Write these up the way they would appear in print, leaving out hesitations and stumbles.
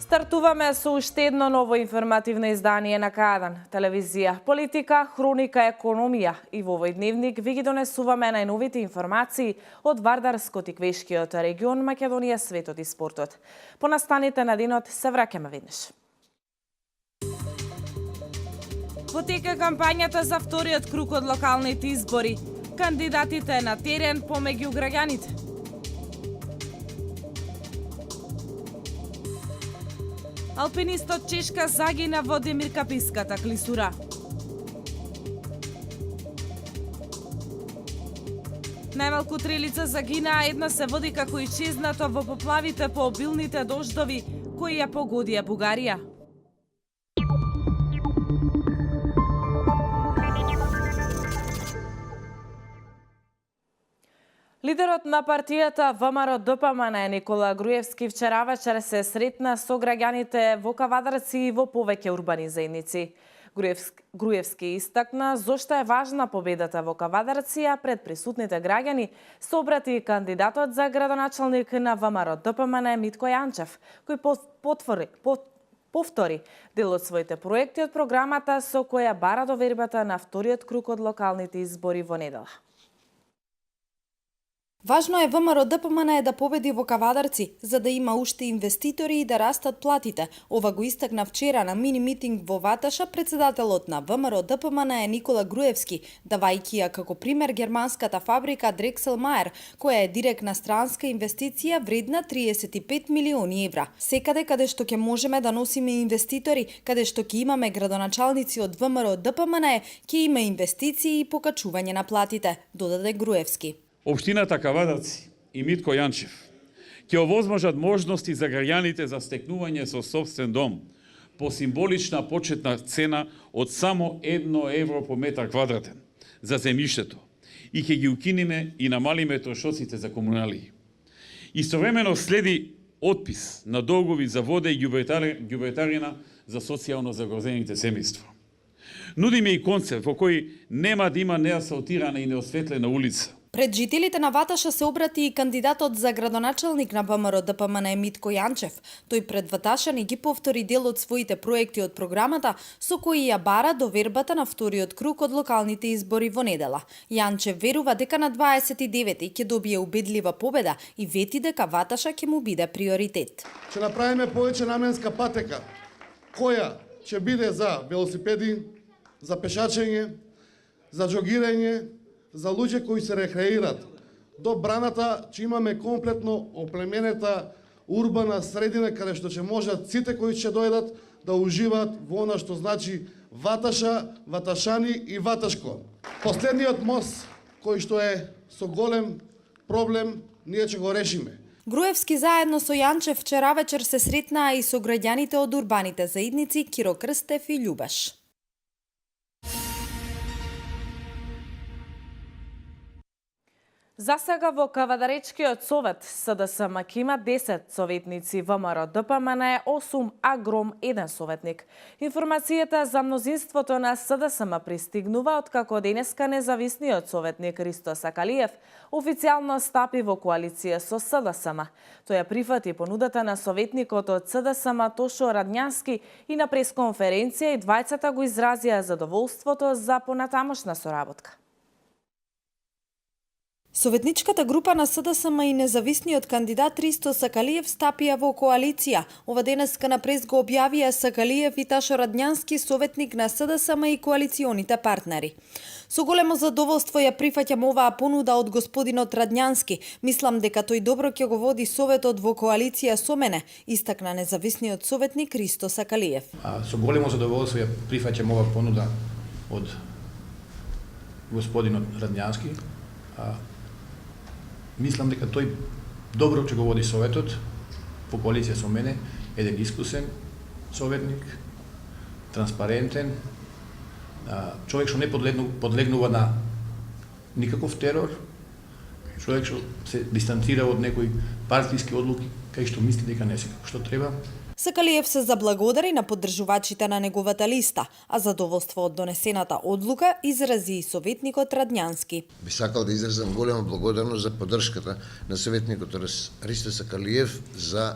Стартуваме со уште едно ново информативно издание на К1 телевизија, политика, хроника, економија. И во овој дневник ви ги донесуваме најновите информации од Вардарскот и Квешкиот регион, Македонија, светот и спортот. По настаните на денот се враќаме веднаш. Во тека кампањата за вториот круг од локалните избори. Кандидатите на терен помеѓу граѓаните. Алпинистот Чешка загина во Демиркаписката клисура. Најмалку 3 лица загинаа, една се води како исчезнато во поплавите по обилните дождови кои ја погодија Бугарија. Лидерот на партијата ВМРО-ДПМН Никола Груевски вчера вечер се сретна со граѓаните во Кавадарци и во повеќе урбани заедници. Груевски истакна зошто е важна победата во Кавадарци, а пред присутните граѓани се обрати кандидатот за градоначалник на ВМРО-ДПМН Митко Јанчев, кој повтори дел од своите проекти од програмата со која бара довербата на вториот круг од локалните избори во недела. Важно е ВМРО-ДПМН да победи во Кавадарци, за да има уште инвеститори и да растат платите. Ова го истакна вчера на мини митинг во Ваташа председателот на ВМРО-ДПМН Никола Груевски, давајќи ја како пример германската фабрика Дрекселмаер, која е директна странска инвестиција вредна 35 милиони евра. Секаде каде што ќе можеме да носиме инвеститори, каде што ќе имаме градоначалници од ВМРО-ДПМН, ќе има инвестиции и покачување на платите, додаде Груевски. Општината Кавадарци и Митко Јанчев ќе овозможат можности за граѓаните за стекнување со собствен дом по символична почетна цена од само 1 евро по метар квадратен за земјиштето и ќе ги укинеме и намалиме трошоците за комунали. Истовремено следи отпис на долгови за вода и ѓубретарина за социјално загрозените семејства. Нудиме и концепт во кој нема да има неасфалтирана и неосветлена улица. Пред жителите на Ваташа се обрати и кандидатот за градоначалник на ВМРО-ДПМН Митко Јанчев. Тој пред Ваташани ги повтори дел од своите проекти од програмата со кои ја бара довербата на вториот круг од локалните избори во недела. Јанчев верува дека на 29 ќе добие убедлива победа и вети дека Ваташа ќе му биде приоритет. Ќе направиме повеќе наменска патека, која ќе биде за велосипеди, за пешачење, за џогирање, за луѓе кои се рекреират. До браната ќе имаме комплетно оплеменета урбана средина каде што ќе можат сите кои ќе дојдат да уживаат во она што значи Ваташа, Ваташани и Ваташко. Последниот мост кој што е со голем проблем, ние ќе го решиме. Груевски заедно со Јанчев вчера вечер се сретнаа и со граѓаните од урбаните заедници Киро Крстев и Љубеш. За сега во Кавадаречкиот совет СДСМ ќе има 10 советници, ВМРО-ДПМН 8, а ГРОМ 1 советник. Информацијата за мнозинството на СДСМ пристигнува откако денеска независниот советник Ристо Сакалиев официјално стапи во коалиција со СДСМ. Тој ја прифати понудата на советникот од СДСМ Тошо Радњански и на пресконференција и двајцата го изразија задоволството за понатамошна соработка. Советничката група на СДСМ и независниот кандидат Ристо Сакалиев стапија во коалиција. Ова денеска на прес го објавија Сакалиев и Ташо Радњански, советник на СДСМ и коалиционите партнери. Со големо задоволство ја прифаќам оваа понуда од господинот Радњански. Мислам дека тој добро ќе го води советот во коалиција со мене, истакна независниот советник Ристо Сакалиев. Со големо задоволство ја прифаќам оваа понуда од господинот Радњански. Мислам дека тој добро ќе го води советот по коалиција со мене, еден искусен советник, транспарентен, човек што не подлегнува на никаков терор, човек што се дистанцира од некои партиски одлуки, кај што мисли дека не се како што треба. Сакалиев се заблагодари на поддржувачите на неговата листа, а задоволство од донесената одлука изрази и советникот Радњански. Би сакал да изразам голема благодарност за поддршката на советникот Ристо Сакалиев за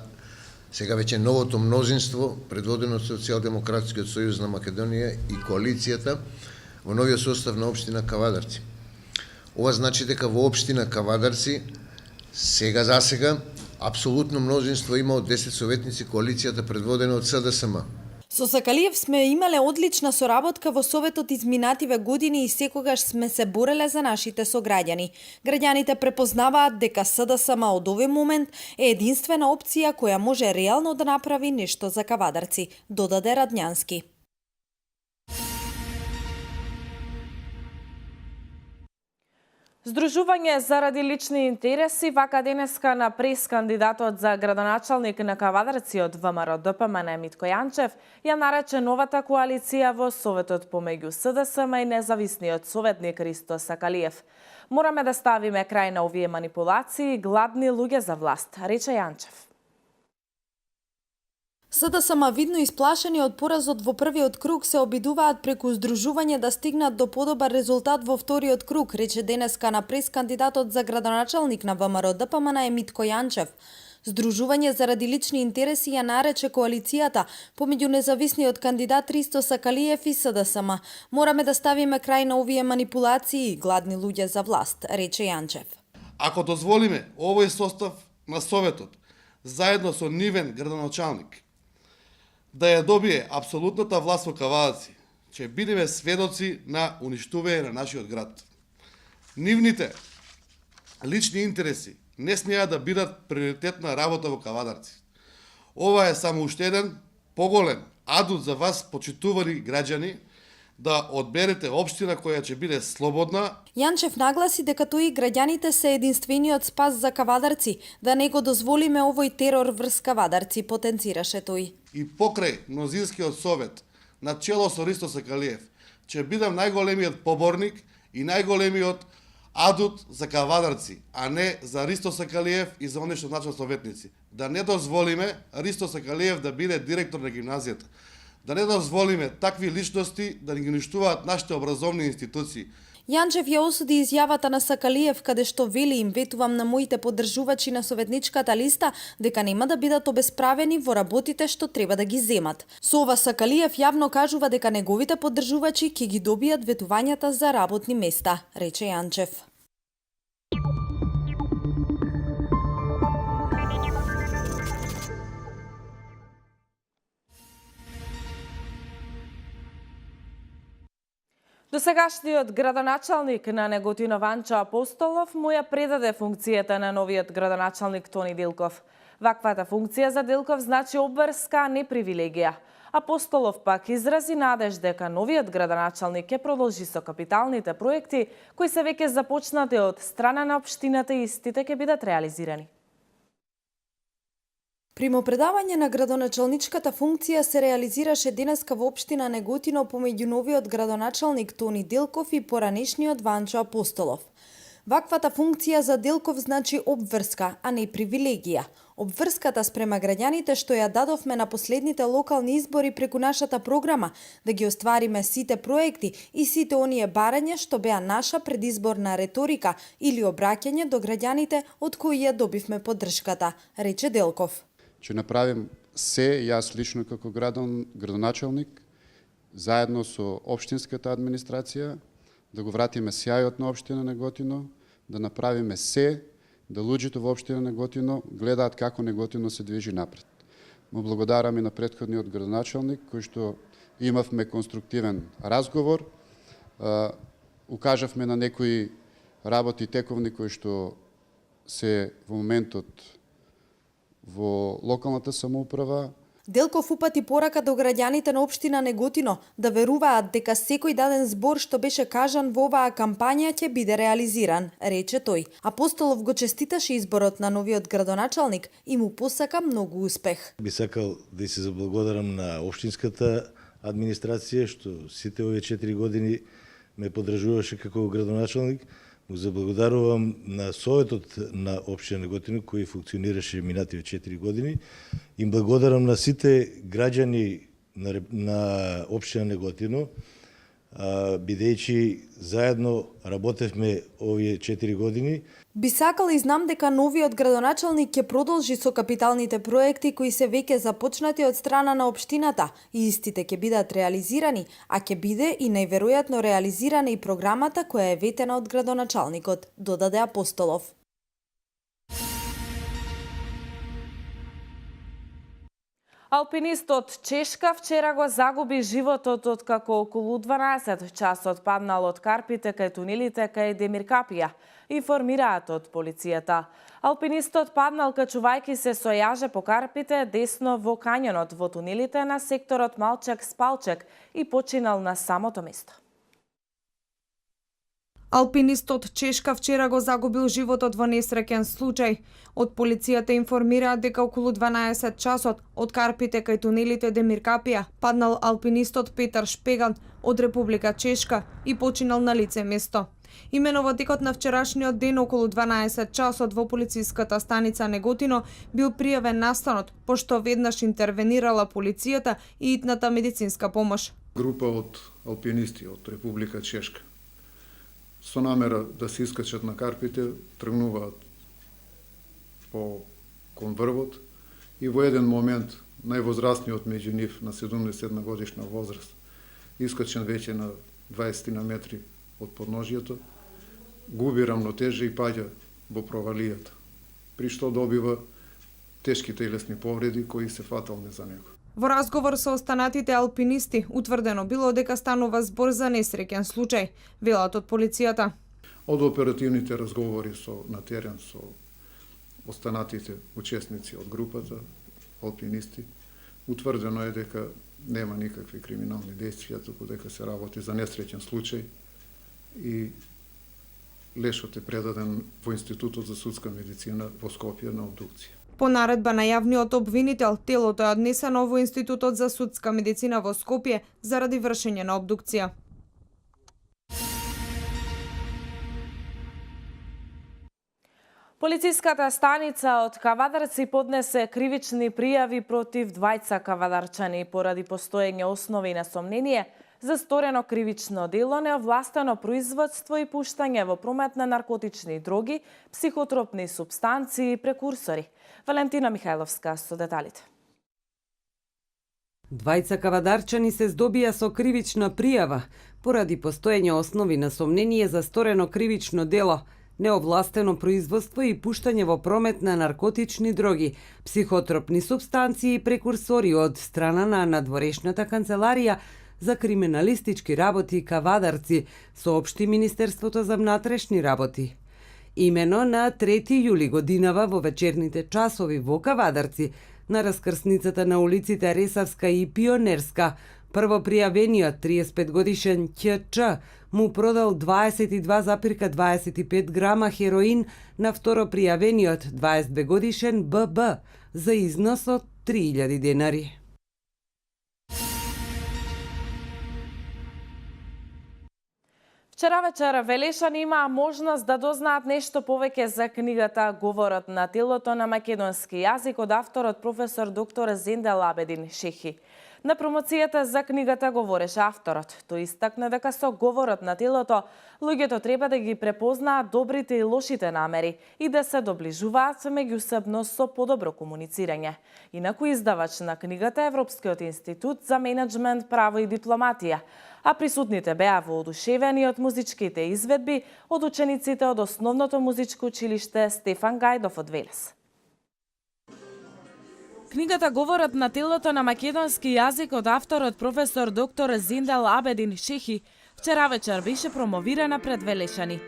сега веќе новото мнозинство предводено од Социјалдемократскиот сојуз на Македонија и коалицијата во новиот состав на општина Кавадарци. Ова значи дека во општина Кавадарци сега апсолутно мнозинство има од 10 советници коалицијата предводена од СДСМ. Со Сакалиев сме имале одлична соработка во Советот изминативе години и секогаш сме се бореле за нашите сограѓани. Граѓаните препознаваат дека СДСМ од овој момент е единствена опција која може реално да направи нешто за Кавадарци, додаде Радњански. Здружување заради лични интереси вака денеска на прес кандидатот за градоначалник на Кавадарци од ВМРО ДПМН Митко Јанчев ја нарече новата коалиција во Советот помеѓу СДСМ и независниот советник Ристо Сакалиев. Мораме да ставиме крај на овие манипулации, гладни луѓе за власт, рече Јанчев. СДСМ видно исплашени од поразот во првиот круг се обидуваат преку здружување да стигнат до подобар резултат во вториот круг, рече денеска на прес кандидатот за градоначалник на ВМРО ДПМН Митко Јанчев. Здружување заради лични интереси ја нарече коалицијата помеѓу независниот кандидат Ристо Сакалиев и СДСМ. Мораме да ставиме крај на овие манипулации, гладни луѓе за власт, рече Јанчев. Ако дозволиме овој состав на Советот, заедно со нивен градоначалник, да ја добие апсолутната власт во Кавадарци, ќе бидеме сведоци на уништување на нашиот град. Нивните лични интереси не смеа да бидат приоритетна работа во Кавадарци. Ова е само уште еден поголем адут за вас, почитувани граѓани, да одберете општина која ќе биде слободна. Јанчев нагласи дека тој и граѓаните се единствениот спас за Кавадарци, да не го дозволиме овој терор врз Кавадарци, потенцираше тој. И покрај мнозинскиот совет, на чело со Ристо Сакалиев, ќе бидам најголемиот поборник и најголемиот адут за Кавадарци, а не за Ристо Сакалиев и за оние што значат советници. Да не дозволиме Ристо Сакалиев да биде директор на гимназијата. Да не дозволиме такви личности да ни ги уништуваат нашите образовни институции. Јанчев ја осуди изјавата на Сакалиев каде што вели им ветувам на моите поддржувачи на советничката листа дека нема да бидат обесправени во работите што треба да ги земат. Со ова Сакалиев јавно кажува дека неговите поддржувачи ќе ги добијат ветувањата за работни места, рече Јанчев. Досегашниот градоначалник на Неготино Ванчо Апостолов му ја предаде функцијата на новиот градоначалник Тони Дилков. Ваквата функција за Дилков значи обврска, а не привилегија. Апостолов пак изрази надеж дека новиот градоначалник ќе продолжи со капиталните проекти кои се веќе започнати од страна на општината и истите ќе бидат реализирани. Примопредавање на градоначалничката функција се реализираше денеска во општина Неготино помеѓу новиот градоначалник Тони Дилков и поранешниот Ванчо Апостолов. Ваквата функција за Дилков значи обврска, а не привилегија. Обврската спрема граѓаните што ја дадовме на последните локални избори преку нашата програма, да ги оствариме сите проекти и сите оние барања што беа наша предизборна реторика или обраќање до граѓаните од кои ја добивме поддршката, рече Дилков. Ќе направим се, јас лично како градоначалник, заедно со општинската администрација, да го вратиме сјајот на општина Неготино, да направиме се, да луѓето во општина Неготино гледаат како Неготино се движи напред. Му благодарам и на претходниот градоначалник, кој што имавме конструктивен разговор, укажавме на некои работи тековни кои што се во моментот во локалната самоуправа. Делков упати порака до граѓаните на општина Неготино да веруваат дека секој даден збор што беше кажан во оваа кампања ќе биде реализиран, рече тој. Апостолов го честиташе изборот на новиот градоначалник и му посака многу успех. Би сакал да се заблагодарам на општинската администрација, што сите овие 4 години ме подржуваше како градоначалник. Му заблагодарувам на Советот на општина Неготино, кој функционираше минативе 4 години. Им благодарам на сите граѓани на општина Неготино, бидејќи заедно работевме овие 4 години. Би сакал и знам дека новиот градоначалник ќе продолжи со капиталните проекти кои се веќе започнати од страна на општината и истите ќе бидат реализирани, а ќе биде и најверојатно реализирана и програмата која е ветена од градоначалникот, додаде Апостолов. Алпинистот Чешка вчера го загуби животот откако околу 12 часот паднал од карпите кај тунелите кај Демиркапија, информираат од полицијата. Алпинистот паднал качувајќи се со јаже по карпите десно во кањонот во тунелите на секторот Малчек-Спалчек и починал на самото место. Алпинистот Чешка вчера го загубил животот во несреќен случај. Од полицијата информираат дека околу 12 часот од карпите кај тунелите Демиркапија паднал алпинистот Петар Шпеган од Република Чешка и починал на лице место. Имено во текот на вчерашниот ден околу 12 часот во полициската станица Неготино бил пријавен настанот, пошто веднаш интервенирала полицијата и итната медицинска помош. Група од алпинисти од Република Чешка со намера да се искачат на карпите, тргнуваат кон врвот и во еден момент највозрастниот меѓу нив на 71 годишна возраст, искачен веќе на 20 на метри од подножието, губи рамнотежа и паѓа во провалијата, при што добива тешки телесни повреди кои се фатални за него. Во разговор со останатите алпинисти, утврдено било дека станува збор за несреќен случај, велат од полицијата. Од оперативните разговори на терен со останатите учесници од групата, алпинисти, утврдено е дека нема никакви криминални действија, туку дека се работи за несреќен случај и лешот е предаден во Институтот за судска медицина во Скопје на обдукција. По наредба на јавниот обвинител, телото е однесено во Институтот за судска медицина во Скопје заради вршење на обдукција. Полициската станица од Кавадарци поднесе кривични пријави против двајца кавадарчани поради постоење основи на сомнение за сторено кривично дело, неовластено производство и пуштање во промет на наркотични дроги, психотропни супстанции и прекурсори. Валентина Михајловска со деталите. Двајца кавадарчани се здобија со кривична пријава поради постоење основи на сомнение за сторено кривично дело, неовластено производство и пуштање во промет на наркотични дроги, психотропни супстанции и прекурсори од страна на надворешната канцеларија за криминалистички работи Кавадарци, соопшти Министерството за внатрешни работи. Имено на 3 јули годинава во вечерните часови во Кавадарци, на раскрсницата на улиците Ресавска и Пионерска, прво пријавениот 35 годишен ќ му продал 22,25 грама хероин на второ пријавениот 22 годишен ББ за износ од 3000 денари. Вчера вечер Велешани имаа можност да дознаат нешто повеќе за книгата Говорот на телото на македонски јазик од авторот професор доктор Зендел Абедин Шехи. На промоцијата за книгата говореше авторот. Тој истакна дека со Говорот на телото луѓето треба да ги препознаат добрите и лошите намери и да се доближуваат меѓусебно со подобро комуницирање. Инаку издавач на книгата Европскиот институт за менеджмент, право и дипломатија, а присутните беа воодушевени од музичките изведби од учениците од Основното музичко училиште Стефан Гајдов од Велес. Книгата Говорот на телото на македонски јазик од авторот професор доктор Зендел Абедин Шехи вчера вечер беше промовирана пред Велешани.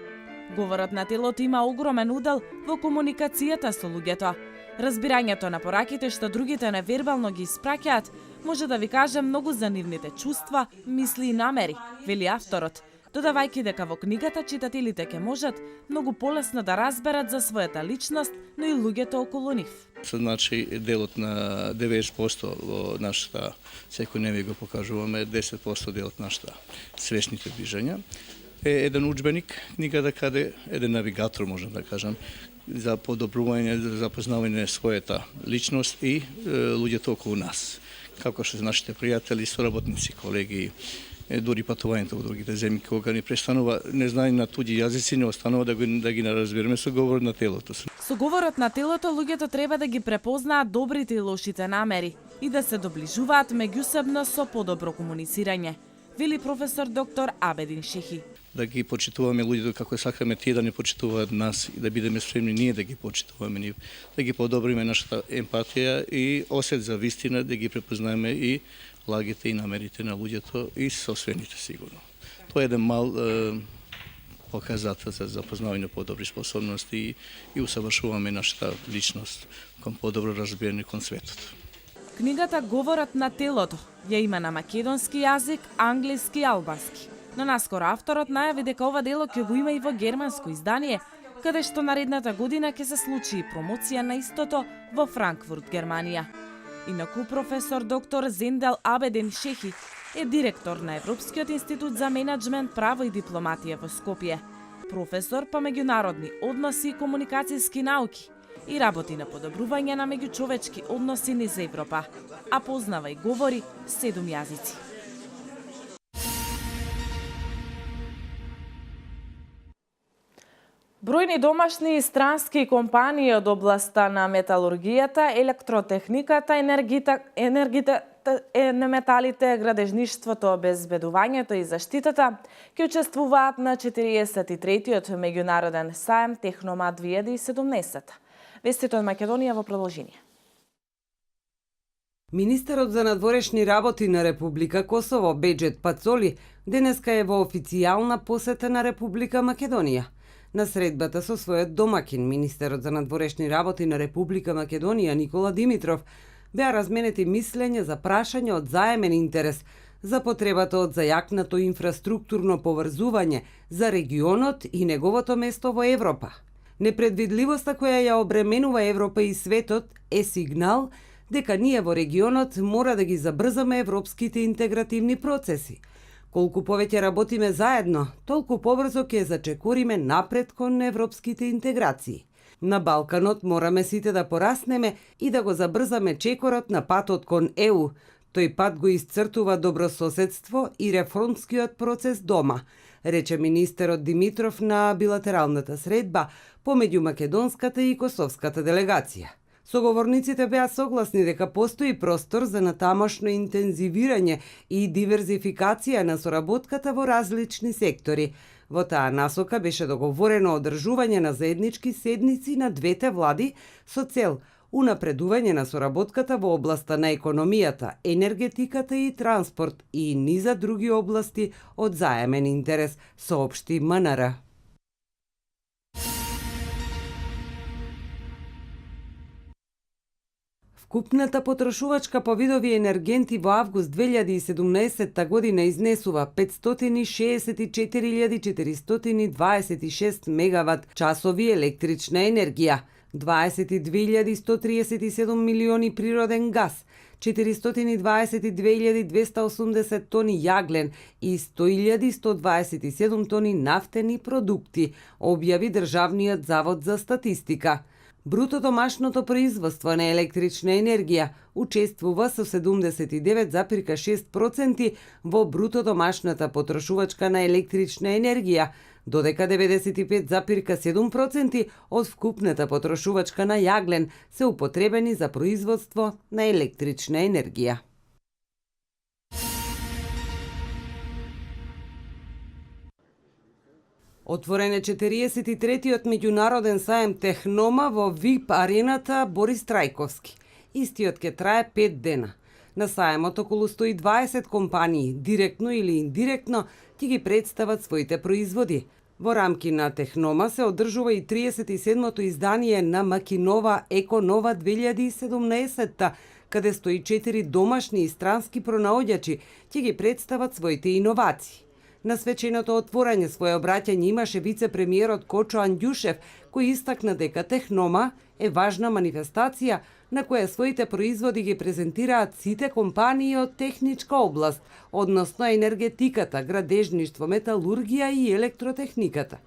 Говорот на телото има огромен удел во комуникацијата со луѓето. Разбирањето на пораките што другите невербално ги испраќаат може да ви каже многу за нивните чувства, мисли и намери, вели авторот, додавајќи дека во книгата читателите ќе можат многу полесно да разберат за својата личност, но и луѓето околу нив. значи делот на 90% во нашата секојдневие го покажуваме 10% делот на нашата свесните движења. Е еден уджбеник, книга да каде, еден навигатор можам да кажам, за подобрување, за запознавање на својата личност и луѓето околу нас. Како што нашите пријатели, соработници, колеги, дури патувањето во другите земји, кога ни престанува незнање на туѓи јазици, не останува да ги разбереме со говорот на телото. Со говорот на телото, луѓето треба да ги препознаат добрите и лошите намери и да се доближуваат меѓусебно со подобро комуницирање, вели професор доктор Абедин Шехи. Да ги почитуваме луѓето како сакаме тие да не почитуваат нас и да бидеме спремни ние да ги почитуваме, да ги подобриме нашата емпатија и осет за вистина, да ги препознаеме и лагите и намерите на луѓето и сосвените сигурно. Тоа е еден мал показател за запознавање подобри способности и усавршуваме нашата личност кон подобро разбирање кон светот. Книгата Говорот на телото ја има на македонски јазик, англиски и албански. Но наскоро авторот најави дека ова дело ќе го има и во германско издание, каде што наредната година ќе се случи и промоција на истото во Франкфурт, Германија. Инаку професор доктор Зендел Абедин Шехи е директор на Европскиот институт за менаџмент, право и дипломатија во Скопје, професор по меѓународни односи и комуникацијски науки и работи на подобрување на меѓучовечки односи низ Европа, а познава и говори 7 јазици. Бројни домашни и странски компании од областа на металургијата, електротехниката, металите, градежништвото, обезбедувањето и заштитата ќе учествуваат на 43-тиот меѓународен саем Технома 2017. Вестите од Македонија во продолжение. Министерот за надворешни работи на Република Косово, Беџет Пацоли, денеска е во официјална посета на Република Македонија. На средбата со својот домакин, министерот за надворешни работи на Република Македонија Никола Димитров, беа разменети мислења за прашање од заемен интерес за потребата од зајакнато инфраструктурно поврзување за регионот и неговото место во Европа. Непредвидливоста која ја обременува Европа и светот е сигнал дека ние во регионот мора да ги забрзаме европските интегративни процеси. Колку повеќе работиме заедно, толку побрзо ќе зачекориме напред кон европските интеграции. На Балканот мораме сите да пораснеме и да го забрзаме чекорот на патот кон ЕУ. Тој пат го исцртува добрососедство и реформскиот процес дома, рече министерот Димитров на билатералната средба помеѓу македонската и косовската делегација. Соговорниците беа согласни дека постои простор за натамошно интензивирање и диверзификација на соработката во различни сектори. Во таа насока беше договорено одржување на заеднички седници на двете влади со цел унапредување на соработката во областа на економијата, енергетиката и транспорт и низа други области од заемен интерес, соопшти МНР. Вкупната потрошувачка по видови енергенти во август 2017 година изнесува 564.426 мегават часови електрична енергија, 22.137 милиони природен газ, 422.280 тони јаглен и 100.127 тони нафтени продукти, објави Државниот завод за статистика. Бруто домашното производство на електрична енергија учествува со 79,6% во бруто домашната потрошувачка на електрична енергија, додека 95,7% од вкупната потрошувачка на јаглен се употребени за производство на електрична енергија. Отворен е 43-тиот меѓународен саем Технома во ВИП арената Борис Трајковски. Истиот ќе трае 5 дена. На саемот околу 120 компании, директно или индиректно, ќе ги представат своите производи. Во рамки на Технома се одржува и 37-то издание на Макинова Еконова 2017, каде 104 домашни и странски пронаоѓачи ќе ги представат своите иновации. На свеченото отворање свое обраќање имаше вице-премиерот Кочо Андјушев, кој истакна дека Технома е важна манифестација на која своите производи ги презентираат сите компании од техничка област, односно енергетиката, градежништво, металургија и електротехниката.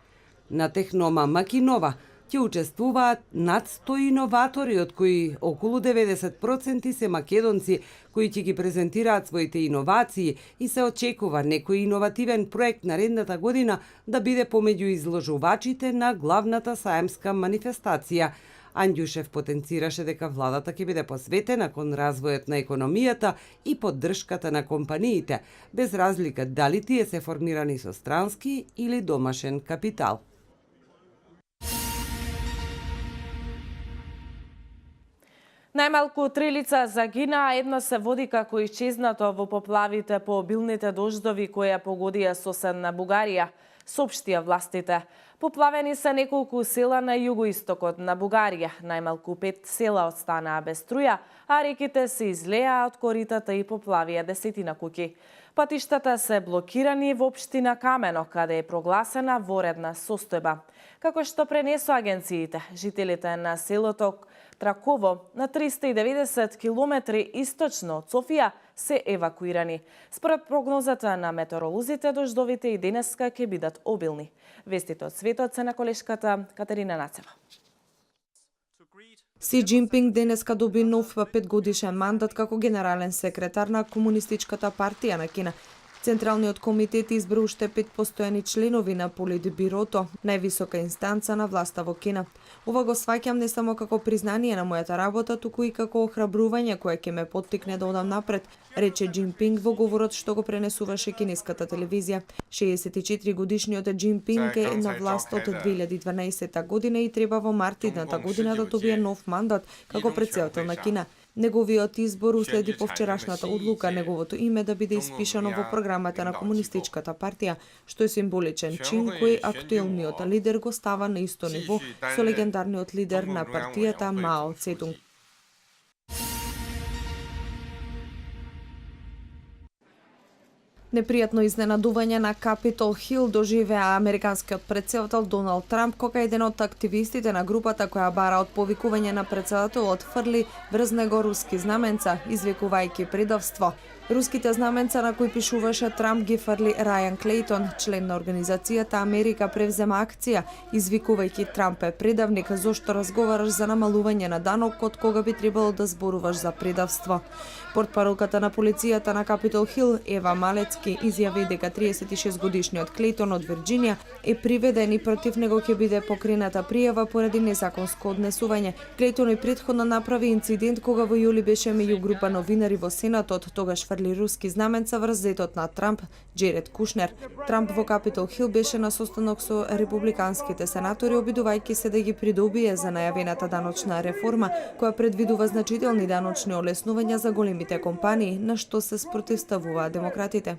На Технома Макинова ќе учествуваат над 100 иноватори, од кои околу 90% се македонци, кои ќе ги презентираат своите иновации и се очекува некој иновативен проект наредната година да биде помеѓу изложувачите на главната саемска манифестација. Андјушев потенцираше дека владата ќе биде посветена кон развојот на економијата и поддршката на компаниите, без разлика дали тие се формирани со странски или домашен капитал. Најмалку 3 лица загинаа, едно се води како исчезнато во поплавите по обилните дождови кои погодија соседна Бугарија, соопштија властите. Поплавени се неколку села на југоистокот на Бугарија. Најмалку 5 села останаа без струја, а реките се излеа од коритата и поплавија десетина куќи. Патиштата се блокирани во општина Камено, каде е прогласена воредна состојба. Како што пренесо агенциите, жителите на селото Траково на 390 километри источно од Софија се евакуирани. Според прогнозата на метеоролозите, дождовите и денеска ќе бидат обилни. Вестите од светот се на колешката Катерина Нацева. Си Џинпинг денеска доби нов 5-годишен мандат како генерален секретар на Комунистичката партија на Кина. Централниот комитет избра уште 5 постојани членови на Политбирото, највисока инстанца на власта во Кина. Ова го сваќам не само како признание на мојата работа, туку и како охрабрување кое ќе ме поттикне да одам напред, рече Џинпинг во говорот што го пренесуваше кинеската телевизија. 64 годишниот Џинпинг е на власт од 2012 година и треба во март идната година да добие нов мандат како претседател на Кина. Неговиот избор уследи повчерашната одлука неговото име да биде испишано во програмата на Комунистичката партија, што е символичен чин кој актуелниот лидер го става на исто ниво со легендарниот лидер на партијата Мао Цетунг. Непријатно изненадување на Капитол Хил доживеа американскиот претседател Доналд Трамп, кога еден од активистите на групата која бара од повикување на претседателот фрли врз него руски знаменца, извикувајќи предавство. Руските знаменца на кои пишуваше Трамп ги фрли Рајан Клейтон, член на организацијата Америка превзема акција, извикувајќи Трамп е предавник, зошто разговараш за намалување на данокот кога би требало да зборуваш за предавство. Портпаролката на полицијата на Капитол Хил, Ева Малецки, изјави дека 36 годишниот Клейтон од Вирџинија е приведен и против него ќе биде покрената пријава поради незаконско однесување. Клейтон и претходно направи инцидент кога во јули беше меѓу група новинари во Сенатот, тогаш фрли руски знаменца врз зетот на Трамп, Джеред Кушнер. Трамп во Капитол Хил беше на состанок со републиканските сенатори, обидувајќи се да ги придобие за најавената даночна реформа, која предвидува значителни даночни олеснувања за големите компании, на што се спротивставуваат демократите.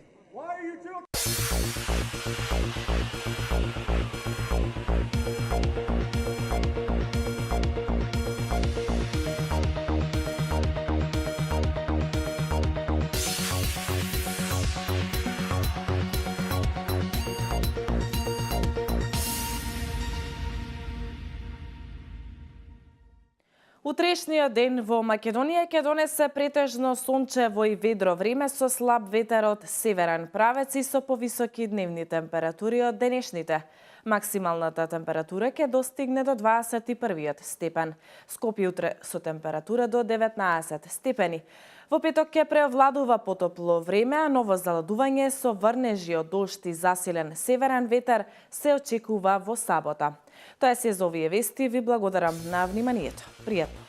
Утрешниот ден во Македонија ќе донесе претежно сончево и ведро време со слаб ветер од северен правец и со повисоки дневни температури од денешните. Максималната температура ќе достигне до 21 степен. Скопје утре со температура до 19 степени. Во петок ќе преовладува потопло време, а ново заладување со врнежи од дожд и засилен северен ветер се очекува во сабота. Тоа се за овие вести, ви благодарам на вниманието. Пријатно!